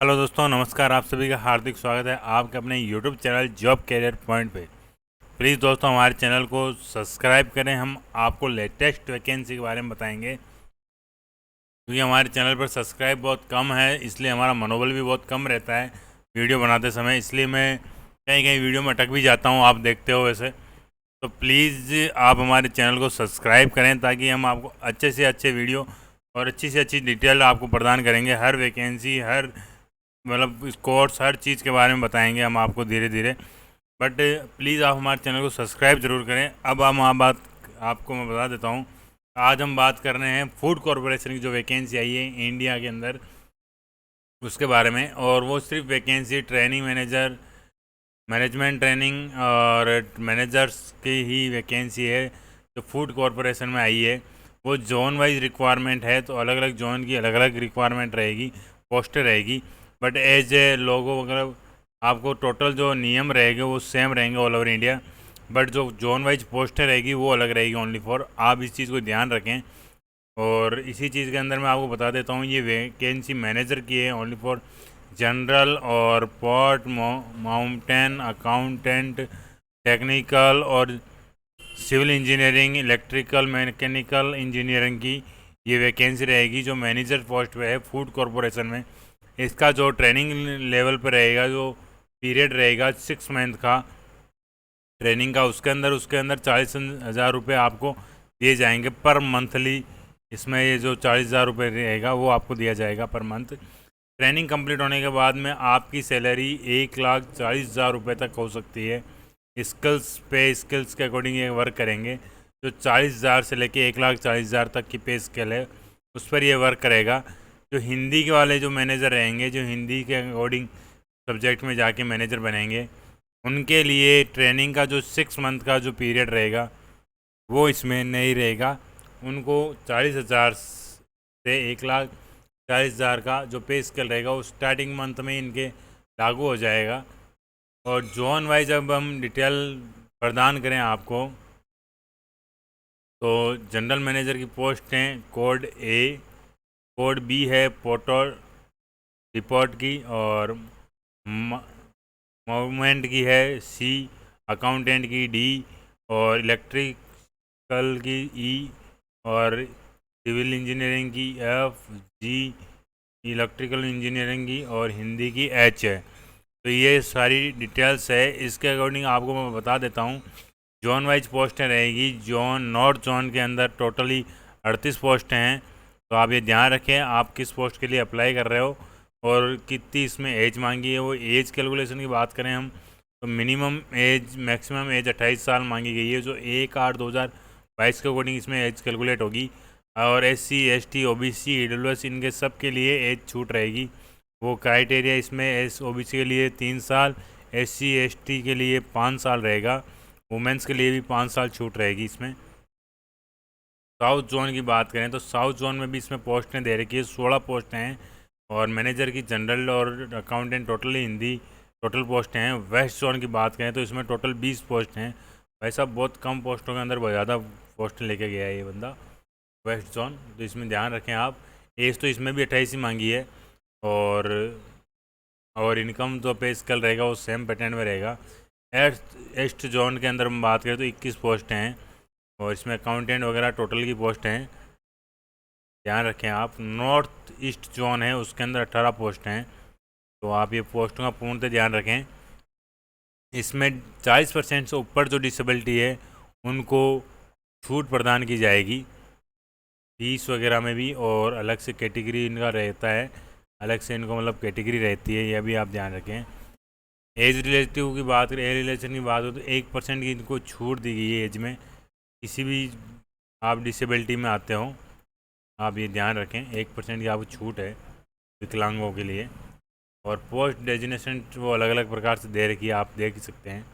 Hello दोस्तों, नमस्कार। आप सभी का हार्दिक स्वागत है आपके अपने YouTube channel job career point पे। प्लीज़ दोस्तों, हमारे चैनल को सब्सक्राइब करें। हम आपको लेटेस्ट वैकेंसी के बारे में बताएंगे, क्योंकि हमारे चैनल पर सब्सक्राइब बहुत कम है, इसलिए हमारा मनोबल भी बहुत कम रहता है वीडियो बनाते समय। इसलिए मैं कहीं कहीं वीडियो में अटक भी जाता हूँ, आप देखते हो वैसे। तो प्लीज़ आप हमारे चैनल को सब्सक्राइब करें, ताकि हम आपको अच्छे से अच्छे वीडियो और अच्छी से अच्छी डिटेल आपको प्रदान करेंगे। हर वैकेंसी, हर मतलब कोर्स, हर चीज़ के बारे में बताएंगे हम आपको धीरे धीरे। बट प्लीज़ आप हमारे चैनल को सब्सक्राइब ज़रूर करें। अब हम बात आपको मैं बता देता हूँ। आज हम बात कर रहे हैं फूड कॉरपोरेशन की जो वैकेंसी आई है इंडिया के अंदर, उसके बारे में। और वो सिर्फ vacancy training manager, management training और मैनेजर्स की ही वैकेंसी है जो फूड कॉरपोरेशन में आई है। वो जोन वाइज रिक्वायरमेंट है, तो अलग अलग जोन की अलग अलग रिक्वायरमेंट रहेगी, पोस्टें रहेगी। बट एज ए लोगो वगैरह आपको टोटल जो नियम रहेंगे वो सेम रहेंगे ऑल ओवर इंडिया। बट जो जोन वाइज पोस्टें रहेगी वो अलग रहेगी ओनली फॉर। आप इस चीज़ को ध्यान रखें। और इसी चीज़ के अंदर मैं आपको बता देता हूँ, ये वैकेंसी मैनेजर की है ओनली फॉर जनरल और पोर्ट माउंटेन अकाउंटेंट, टेक्निकल और civil engineering, electrical, mechanical engineering की ये वैकेंसी रहेगी जो मैनेजर पोस्ट पे है फूड कॉरपोरेशन में। इसका जो ट्रेनिंग लेवल पर रहेगा, जो पीरियड रहेगा 6 मंथ का ट्रेनिंग का, उसके अंदर 40,000 रुपये आपको दिए जाएंगे पर मंथली। इसमें ये जो 40,000 रुपये रहेगा वो आपको दिया जाएगा पर मंथ। ट्रेनिंग कंप्लीट होने के बाद में आपकी सैलरी 1,40,000 रुपये तक हो सकती है। स्किल्स के अकॉर्डिंग ये वर्क करेंगे। जो 40,000 से लेके 1,40,000 तक की पे स्केल है, उस पर ये वर्क करेगा। जो हिंदी के वाले जो मैनेजर रहेंगे, जो हिंदी के अकॉर्डिंग सब्जेक्ट में जाके मैनेजर बनेंगे, उनके लिए ट्रेनिंग का जो 6 मंथ का जो पीरियड रहेगा वो इसमें नहीं रहेगा। उनको 40,000 से 1,40,000 का जो पे स्केल रहेगा वो स्टार्टिंग मंथ में इनके लागू हो जाएगा। और जोन वाइज अब हम डिटेल प्रदान करें आपको, तो जनरल मैनेजर की पोस्ट हैं कोड ए, कोड बी है पोर्टर रिपोर्ट की, और मूवमेंट की है सी, अकाउंटेंट की डी, और इलेक्ट्रिकल की ई, और सिविल इंजीनियरिंग की एफ, जी, इलेक्ट्रिकल इंजीनियरिंग की और हिंदी की एच है। तो ये सारी डिटेल्स है। इसके अकॉर्डिंग आपको मैं बता देता हूँ, जोन वाइज पोस्टें रहेगी। नॉर्थ जोन के अंदर टोटली 38 पोस्टें हैं। तो आप ये ध्यान रखें आप किस पोस्ट के लिए अप्लाई कर रहे हो और कितनी इसमें एज मांगी है। वो एज कैलकुलेशन की बात करें हम, तो मैक्सिमम एज 28 साल मांगी गई है, जो 1/8/2022 के अकॉर्डिंग इसमें एज कैलकुलेट होगी। और SC ST OBC EWS इनके सब के लिए एज छूट रहेगी। वो क्राइटेरिया इसमें OBC के लिए 3 साल, SC ST के लिए 5 साल रहेगा, वुमेंस के लिए भी 5 साल छूट रहेगी इसमें। साउथ जोन की बात करें तो साउथ जोन में भी इसमें पोस्टें दे रखी है, 16 पोस्टें हैं। और मैनेजर की जनरल और अकाउंटेंट टोटली हिंदी टोटल पोस्टें हैं। वेस्ट जोन की बात करें तो इसमें टोटल 20 पोस्ट हैं। वैसा बहुत कम पोस्टों के अंदर बहुत ज़्यादा पोस्टें लेके गया है ये बंदा वेस्ट जोन। तो इसमें ध्यान रखें आप। एज तो इसमें भी 28 ही मांगी है। और इनकम तो पे स्केल रहेगा वो सेम पैटर्न में रहेगा। ईस्ट जोन के अंदर हम बात करें तो 21 पोस्टें हैं। और इसमें अकाउंटेंट वगैरह टोटल की पोस्ट हैं, ध्यान रखें आप। नॉर्थ ईस्ट जोन है उसके अंदर 18 पोस्ट हैं। तो आप ये पोस्टों का पूर्णतः ध्यान रखें। इसमें 40% से ऊपर जो डिसेबिलिटी है उनको छूट प्रदान की जाएगी फीस वगैरह में भी। और अलग से कैटेगरी इनका रहता है, अलग से इनको मतलब कैटेगरी रहती है, यह भी आप ध्यान रखें। एज रिलेटिव की बात करें, एज रिलेशन की बात हो तो 1% की इनको छूट दी गई है एज में। किसी भी आप डिसेबिलिटी में आते हो, आप ये ध्यान रखें 1% की आपको छूट है विकलांगों के लिए। और पोस्ट डेजिनेशन वो अलग अलग प्रकार से दे रखी है, आप देख सकते हैं।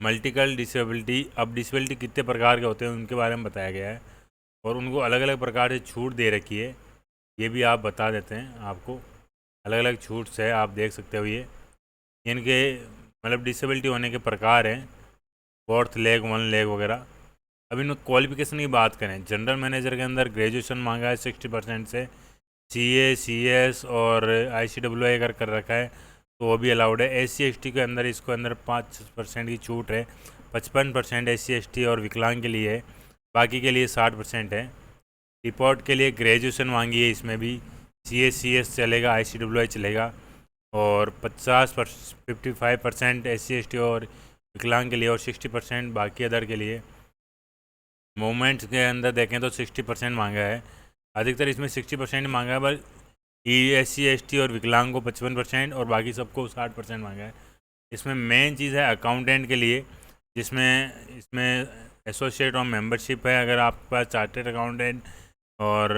मल्टीपल डिसेबिलिटी, अब डिसेबिलिटी कितने प्रकार के होते हैं उनके बारे में बताया गया है, और उनको अलग अलग प्रकार से छूट दे रखी है, ये भी आप बता देते हैं आपको। अलग अलग छूट है, आप देख सकते हो ये इनके मतलब डिसेबिलिटी होने के प्रकार हैं, 4th लेग 1 लेग वगैरह। अब इन क्वालिफिकेशन की बात करें, जनरल मैनेजर के अंदर ग्रेजुएशन मांगा है 60% से, CA CS और ICAA अगर कर रखा है तो वो भी अलाउड है। SC ST के अंदर इसको अंदर 5% की छूट है। 55% SC ST और विकलांग के लिए है, बाकी के लिए 60% है। रिपोर्ट के लिए ग्रेजुएशन मांगी है, इसमें भी CA CS चलेगा, ICAA चलेगा। और 55% SC ST और विकलांग के लिए और 60% बाकी अदर के लिए। मूवमेंट्स के अंदर देखें तो 60% मांगा है, अधिकतर इसमें 60% मांगा है, पर SC ST और विकलांग को 55% और बाकी सबको 60% मांगा है। इसमें मेन चीज़ है अकाउंटेंट के लिए, जिसमें इसमें एसोसिएट और मेंबरशिप है। अगर आपके पास चार्टेड अकाउंटेंट और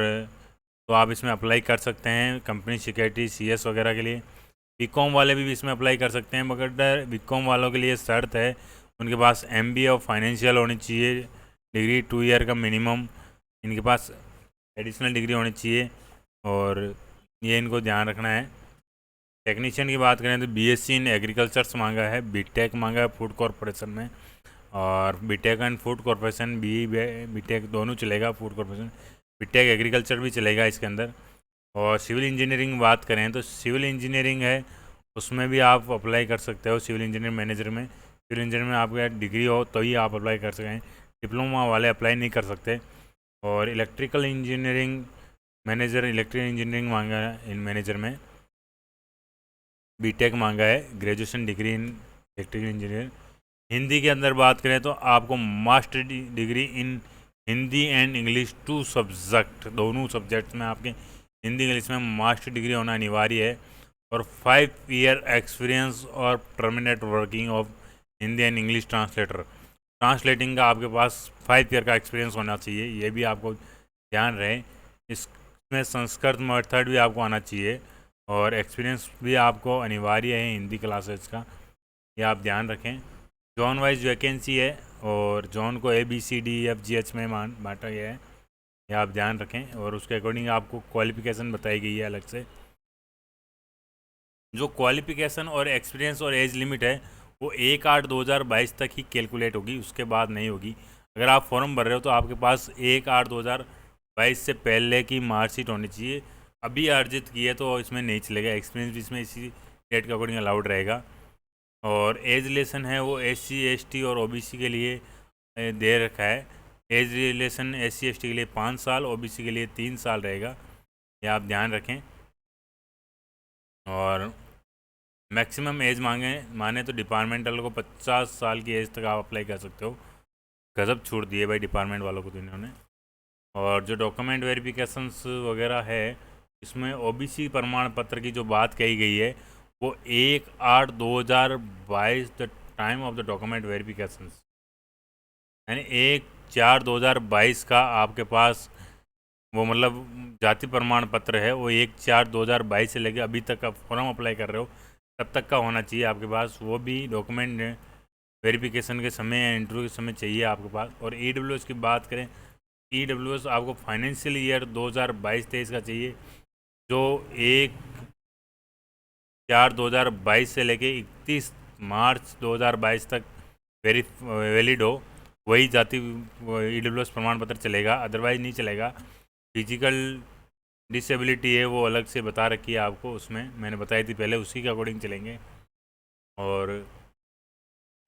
तो आप इसमें अप्लाई कर सकते हैं कंपनी सिक्योरिटी CS वगैरह के लिए। बीकॉम वाले भी इसमें अप्लाई कर सकते हैं, मगर बीकॉम वालों के लिए शर्त है उनके पास MBA और फाइनेंशियल होनी चाहिए डिग्री, 2 ईयर का मिनिमम इनके पास एडिशनल डिग्री होनी चाहिए, और ये इनको ध्यान रखना है। टेक्नीशियन की बात करें तो BSc इन एग्रीकल्चर्स मांगा है, BTech मांगा है फूड कॉरपोरेशन में, और BTech and food corporation BTech दोनों चलेगा। फूड कॉरपोरेशन BTech एग्रीकल्चर भी चलेगा इसके अंदर। और सिविल इंजीनियरिंग बात करें तो सिविल इंजीनियरिंग है, उसमें भी आप अप्लाई कर सकते हो। सिविल इंजीनियरिंग मैनेजर में, सिविल इंजीनियरिंग में आपका डिग्री हो तो ही आप अप्लाई कर सकें, डिप्लोमा वाले अप्लाई नहीं कर सकते। और electrical engineering manager, electrical engineering मांगा है इन मैनेजर में। BTech मांगा है, graduation degree in electrical engineer. Hindi के अंदर बात करें तो आपको master degree in Hindi and English 2 subject, दोनों सब्जेक्ट्स में आपके हिंदी इंग्लिश में मास्टर डिग्री होना अनिवार्य है। और 5 ईयर एक्सपीरियंस और permanent working of Hindi and English translating का आपके पास 5 ईयर का एक्सपीरियंस होना चाहिए, ये भी आपको ध्यान रहे। इसमें संस्कृत मेथड भी आपको आना चाहिए, और एक्सपीरियंस भी आपको अनिवार्य है हिंदी क्लासेस का, ये आप ध्यान रखें। जोन वाइज वैकेंसी है, और जोन को ABCDEFGH में बांटा गया है, ये आप ध्यान रखें। और उसके अकॉर्डिंग आपको क्वालिफ़िकेशन बताई गई है अलग से। जो क्वालिफ़िकेशन और एक्सपीरियंस और एज लिमिट है वो 1/8/2022 तक ही कैलकुलेट होगी, उसके बाद नहीं होगी। अगर आप फॉर्म भर रहे हो तो आपके पास 1/8/2022 से पहले की मार्कशीट होनी चाहिए। अभी अर्जित की है तो इसमें नहीं चलेगा, एक्सपीरियंस भी इसमें इसी डेट के अकॉर्डिंग अलाउड रहेगा। और एज रिलेशन है वो SC ST और OBC के लिए दे रखा है। एज रिलेशन SC ST के लिए 5 साल, OBC के लिए 3 साल रहेगा, ये आप ध्यान रखें। और मैक्सिमम एज माने तो डिपार्टमेंटल को 50 साल की एज तक आप अप्लाई कर सकते हो। गजब छूट दिए भाई डिपार्टमेंट वालों को तो इन्होंने। और जो डॉक्यूमेंट वेरिफिकेशंस वगैरह है, इसमें OBC प्रमाण पत्र की जो बात कही गई है वो 1/8/2022 the time of the document verifications, यानी 1/4/2022 का आपके पास वो मतलब जाति प्रमाण पत्र है, वो 1/4/2022 से लेकर अभी तक आप फॉर्म अप्लाई कर रहे हो तब तक का होना चाहिए आपके पास। वो भी डॉक्यूमेंट वेरिफिकेशन के समय या इंटरव्यू के समय चाहिए आपके पास। और EWS की बात करें, EWS आपको फाइनेंशियल ईयर 2022-23 का चाहिए, जो 1/4/2022 से लेके 31 मार्च 2022 तक वैलिड हो, वही जाति EWS प्रमाण पत्र चलेगा, अदरवाइज नहीं चलेगा। फिजिकल डिसेबिलिटी है वो अलग से बता रखी है आपको, उसमें मैंने बताई थी पहले, उसी के अकॉर्डिंग चलेंगे। और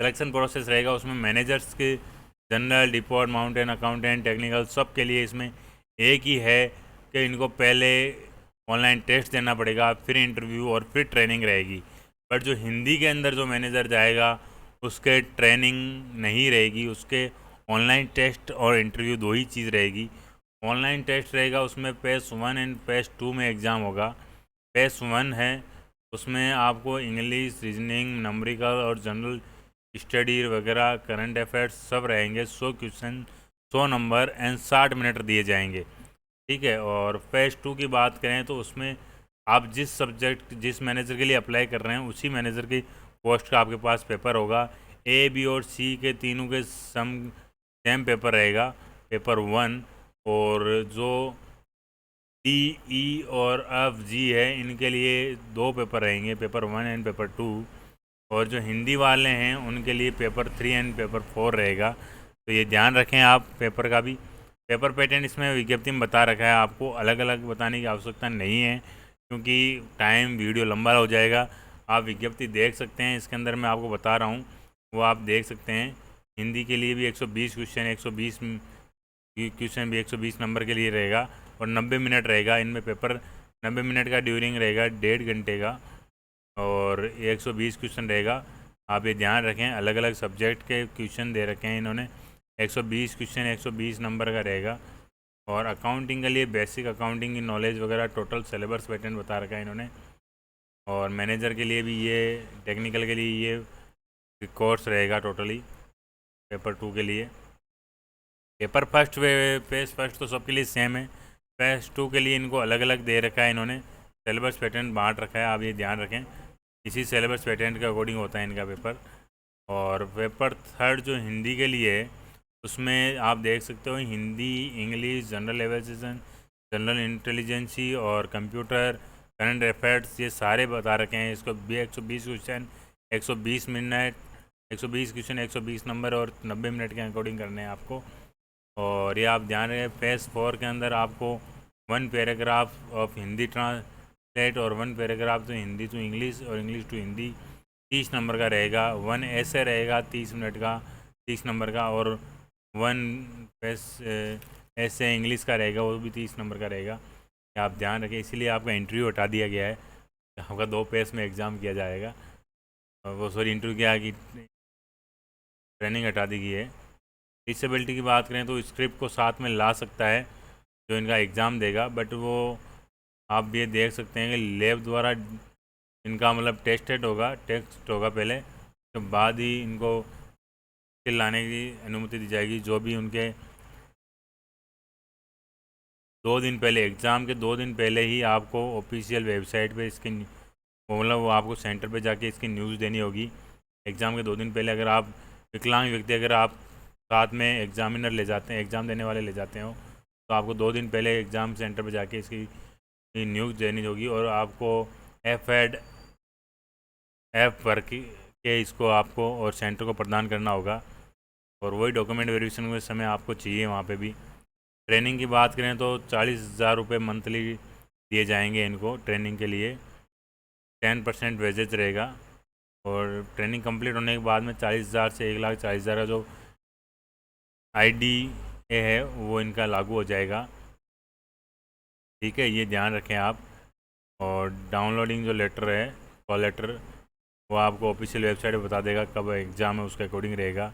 सिलेक्शन प्रोसेस रहेगा उसमें मैनेजर्स के, general, deport, mountain, accountant, technical, सब के लिए इसमें एक ही है कि इनको पहले ऑनलाइन टेस्ट देना पड़ेगा, फिर इंटरव्यू और फिर ट्रेनिंग रहेगी। बट जो हिंदी के अंदर जो मैनेजर जाएगा उसके ट्रेनिंग नहीं रहेगी, उसके ऑनलाइन टेस्ट और इंटरव्यू 2 ही चीज़ रहेगी। ऑनलाइन टेस्ट रहेगा, उसमें पेज 1 एंड पेज 2 में एग्ज़ाम होगा। पेज 1 है उसमें आपको इंग्लिश, रीजनिंग, नंबरिकल और जनरल स्टडी वगैरह, करंट अफेयर्स सब रहेंगे। 100 क्वेश्चन, 100 नंबर एंड 60 मिनट दिए जाएंगे, ठीक है। और पेज 2 की बात करें तो उसमें आप जिस सब्जेक्ट, जिस मैनेजर के लिए अप्लाई कर रहे हैं उसी मैनेजर की पोस्ट का आपके पास पेपर होगा। A, B और C के तीनों के सेम पेपर रहेगा, पेपर 1। और जो D, E और F, G है इनके लिए 2 पेपर रहेंगे, पेपर 1 एंड पेपर 2। और जो हिंदी वाले हैं उनके लिए पेपर 3 एंड पेपर 4 रहेगा, तो ये ध्यान रखें आप पेपर का भी। पेपर पैटर्न इसमें विज्ञप्ति में बता रखा है, आपको अलग अलग बताने की आवश्यकता नहीं है क्योंकि टाइम वीडियो लंबा हो जाएगा। आप विज्ञप्ति देख सकते हैं, इसके अंदर मैं आपको बता रहा हूँ वो आप देख सकते हैं। हिंदी के लिए भी 120 क्वेश्चन, 120 क्वेश्चन भी 120 नंबर के लिए रहेगा और 90 मिनट रहेगा इनमें पेपर। 90 मिनट का ड्यूरिंग रहेगा, 1.5 घंटे का, और 120 क्वेश्चन रहेगा। आप ये ध्यान रखें, अलग अलग सब्जेक्ट के क्वेश्चन दे रखे हैं इन्होंने। 120 क्वेश्चन 120 नंबर का रहेगा। और अकाउंटिंग के लिए बेसिक अकाउंटिंग की नॉलेज वगैरह टोटल सिलेबस पैटर्न बता रखा है इन्होंने। और मैनेजर के लिए भी ये, टेक्निकल के लिए ये कोर्स रहेगा टोटली पेपर 2 के लिए। पेपर फर्स्ट पेज फर्स्ट तो सबके लिए सेम है, पेज 2 के लिए इनको अलग अलग दे रखा है इन्होंने, सिलेबस पैटर्न बांट रखा है। आप ये ध्यान रखें, इसी सिलेबस पैटर्न के अकॉर्डिंग होता है इनका पेपर। और पेपर थर्ड जो हिंदी के लिए है उसमें आप देख सकते हो Hindi, English, general evaluation, general intelligence और कंप्यूटर, करंट अफेयर्स, ये सारे बता रखे हैं। इसको भी 120 क्वेश्चन, 120 मिनट, 120 क्वेश्चन, 120 नंबर और 90 मिनट के अकॉर्डिंग करने हैं आपको। और ये आप ध्यान रखें, फेज 4 के अंदर आपको 1 पैराग्राफ ऑफ हिंदी ट्रांसलेट और 1 पैराग्राफ तो हिंदी टू इंग्लिश और इंग्लिश टू हिंदी 30 नंबर का रहेगा। 1 ऐसे रहेगा 30 मिनट का, 30 नंबर का, और 1 ऐसे इंग्लिश का रहेगा, वो भी 30 नंबर का रहेगा। आप ध्यान रखें, इसीलिए आपका इंटरव्यू हटा दिया गया है, आपका 2 पेज में एग्ज़ाम किया जाएगा। वो सॉरी इंटरव्यू क्या है कि ट्रेनिंग हटा दी गई है। डिसेबिलिटी की बात करें तो स्क्रिप्ट को साथ में ला सकता है जो इनका एग्ज़ाम देगा, बट वो आप ये देख सकते हैं कि लैब द्वारा इनका मतलब टेस्ट होगा पहले, तो बाद ही इनको स्किल लाने की अनुमति दी जाएगी। जो भी उनके 2 दिन पहले, एग्ज़ाम के 2 दिन पहले ही आपको ऑफिशियल वेबसाइट पे इसकी मतलब वो आपको सेंटर पे जाके इसकी न्यूज़ देनी होगी। एग्ज़ाम के 2 दिन पहले अगर आप विकलांग व्यक्ति, अगर आप साथ में एग्ज़ामिनर ले जाते हैं, एग्ज़ाम देने वाले ले जाते हो, तो आपको 2 दिन पहले एग्ज़ाम सेंटर पे जाके इसकी न्यूज़ देनी होगी। और आपको ऐप पर के इसको आपको और सेंटर को प्रदान करना होगा। और वही डॉक्यूमेंट वेरिफिकेशन के समय आपको चाहिए वहाँ पे भी। ट्रेनिंग की बात करें तो 40,000 रुपये मंथली दिए जाएंगे इनको ट्रेनिंग के लिए, 10% वेजेज रहेगा। और ट्रेनिंग कंप्लीट होने के बाद में 40,000 से 1,40,000 का जो IDA है वो इनका लागू हो जाएगा। ठीक है, ये ध्यान रखें आप। और डाउनलोडिंग जो लेटर है, कॉल लेटर, वो आपको ऑफिशियल वेबसाइट पर बता देगा कब एग्ज़ाम है, उसके अकॉर्डिंग रहेगा।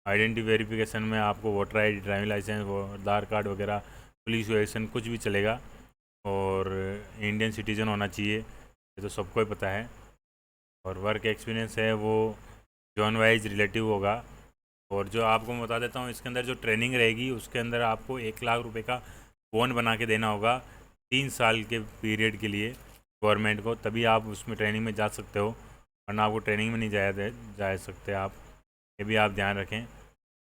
आइडेंटिटी वेरिफिकेशन में आपको वोटर ID, ड्राइविंग लाइसेंस, वो आधार कार्ड वगैरह, पुलिस वेरिफिकेशन कुछ भी चलेगा। और इंडियन सिटीज़न होना चाहिए, ये तो सबको ही पता है। और वर्क एक्सपीरियंस है वो जॉन वाइज रिलेटिव होगा। और जो आपको मैं बता देता हूँ, इसके अंदर जो ट्रेनिंग रहेगी उसके अंदर आपको 1,00,000 रुपये का बॉन्ड बना के देना होगा 3 साल के पीरियड के लिए गवर्नमेंट को, तभी आप उसमें ट्रेनिंग में जा सकते हो, वरना आपको ट्रेनिंग में नहीं जा सकते आप, ये भी आप ध्यान रखें।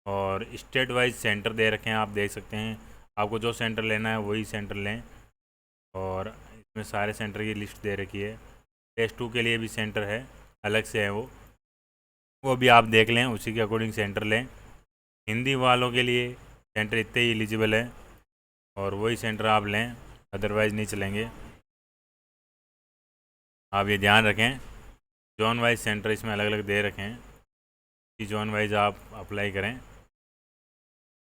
और स्टेट वाइज सेंटर दे रखे हैं, आप देख सकते हैं, आपको जो सेंटर लेना है वही सेंटर लें। और इसमें सारे सेंटर की लिस्ट दे रखी है। टेस्ट 2 के लिए भी सेंटर है, अलग से है वो भी आप देख लें, उसी के अकॉर्डिंग सेंटर लें। हिंदी वालों के लिए सेंटर इतने ही एलिजिबल है और वही सेंटर आप लें, अदरवाइज़ नहीं चलेंगे। आप ये ध्यान रखें, जोन वाइज सेंटर इसमें अलग अलग दे रखे हैं कि जोन वाइज आप अप्लाई करें।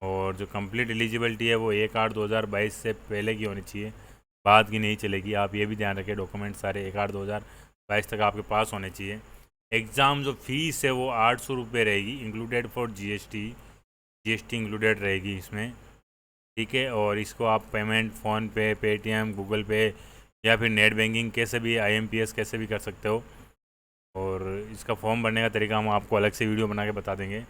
और जो कंप्लीट एलिजिबिलिटी है वो 1/8/2022 से पहले की होनी चाहिए, बाद की नहीं चलेगी। आप ये भी ध्यान रखें, डॉक्यूमेंट सारे 1/8/2022 तक आपके पास होने चाहिए। एग्ज़ाम जो फीस है वो 800 रुपये रहेगी, इंक्लूडेड फॉर GST इंक्लूडेड रहेगी इसमें। ठीक है, और इसको आप पेमेंट फ़ोनपे, पेटीएम, गूगल पे या फिर नेट बैंकिंग कैसे भी, IMPS कैसे भी कर सकते हो। और इसका फॉर्म भरने का तरीका हम आपको अलग से वीडियो बना के बता देंगे।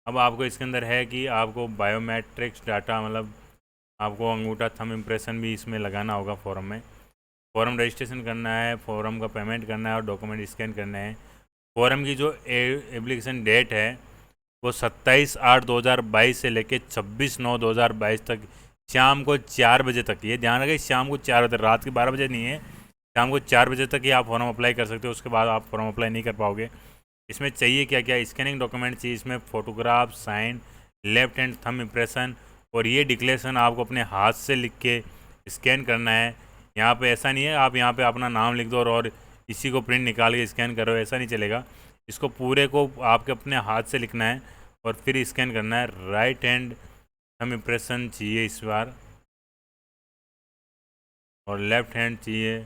अब आपको इसके अंदर है कि आपको बायोमेट्रिक्स डाटा, मतलब आपको अंगूठा थंब इम्प्रेशन भी इसमें लगाना होगा फॉर्म में। फॉर्म रजिस्ट्रेशन करना है, फॉर्म का पेमेंट करना है और डॉक्यूमेंट स्कैन करना है। फॉर्म की जो एप्लीकेशन डेट है वो 27/8/2022 से लेकर 26/9/2022 तक शाम को 4 बजे तक, ये ध्यान रखें, शाम को 4 बजे, रात के 12 बजे नहीं है, शाम को 4 बजे तक ही आप फॉर्म अप्लाई कर सकते हो। उसके बाद आप फॉर्म अप्लाई नहीं कर पाओगे। इसमें चाहिए क्या क्या, स्कैनिंग डॉक्यूमेंट चाहिए इसमें, photograph, sign, left hand thumb impression और ये डिक्लेरेशन आपको अपने हाथ से लिख के स्कैन करना है। यहाँ पे ऐसा नहीं है आप यहाँ पे अपना नाम लिख दो और इसी को प्रिंट निकाल के स्कैन करो, ऐसा नहीं चलेगा। इसको पूरे को आपके अपने हाथ से लिखना है और फिर स्कैन करना है। राइट हैंड थंब इम्प्रेशन चाहिए इस बार, और लेफ़्ट हैंड चाहिए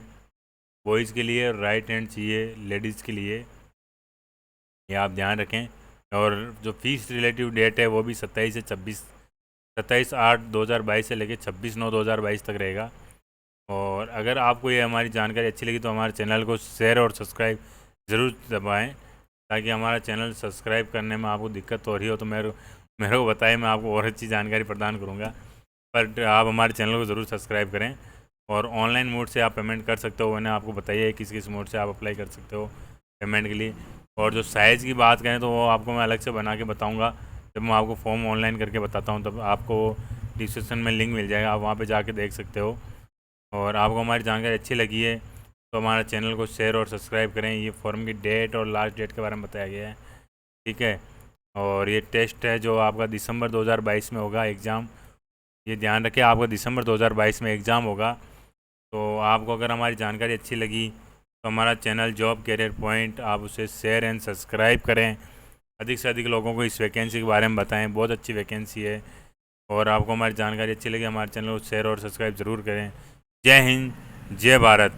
बॉयज़ के लिए, राइट हैंड चाहिए लेडीज़ के लिए, ये आप ध्यान रखें। और जो फीस रिलेटिव डेट है वो भी 27 से 27/8/2022 से लेकर 26/9/2022 तक रहेगा। और अगर आपको ये हमारी जानकारी अच्छी लगी तो हमारे चैनल को शेयर और सब्सक्राइब ज़रूर दबाएं, ताकि हमारा चैनल सब्सक्राइब करने में आपको दिक्कत हो रही हो तो मेरे को बताएं, मैं आपको और अच्छी जानकारी प्रदान करूँगा। पर आप हमारे चैनल को ज़रूर सब्सक्राइब करें। और ऑनलाइन मोड से आप पेमेंट कर सकते हो, मैंने आपको बताइए किस किस मोड से आप अप्लाई कर सकते हो पेमेंट के लिए। और जो साइज़ की बात करें तो वो आपको मैं अलग से बना के बताऊँगा, जब मैं आपको फॉर्म ऑनलाइन करके बताता हूँ तब आपको डिस्क्रिप्शन में लिंक मिल जाएगा, आप वहाँ पे जाके देख सकते हो। और आपको हमारी जानकारी अच्छी लगी है तो हमारे चैनल को शेयर और सब्सक्राइब करें। ये फॉर्म की डेट और लास्ट डेट के बारे में बताया गया है, ठीक है। और ये टेस्ट है जो आपका दिसंबर 2022 में होगा एग्ज़ाम, ये ध्यान रखें आपका दिसंबर 2022 में एग्ज़ाम होगा। तो आपको अगर हमारी जानकारी अच्छी लगी तो हमारा चैनल जॉब कैरियर पॉइंट आप उसे शेयर एंड सब्सक्राइब करें, अधिक से अधिक लोगों को इस वैकेंसी के बारे में बताएं, बहुत अच्छी वैकेंसी है। और आपको हमारी जानकारी अच्छी लगी हमारे चैनल को शेयर और सब्सक्राइब ज़रूर करें। जय हिंद, जय भारत।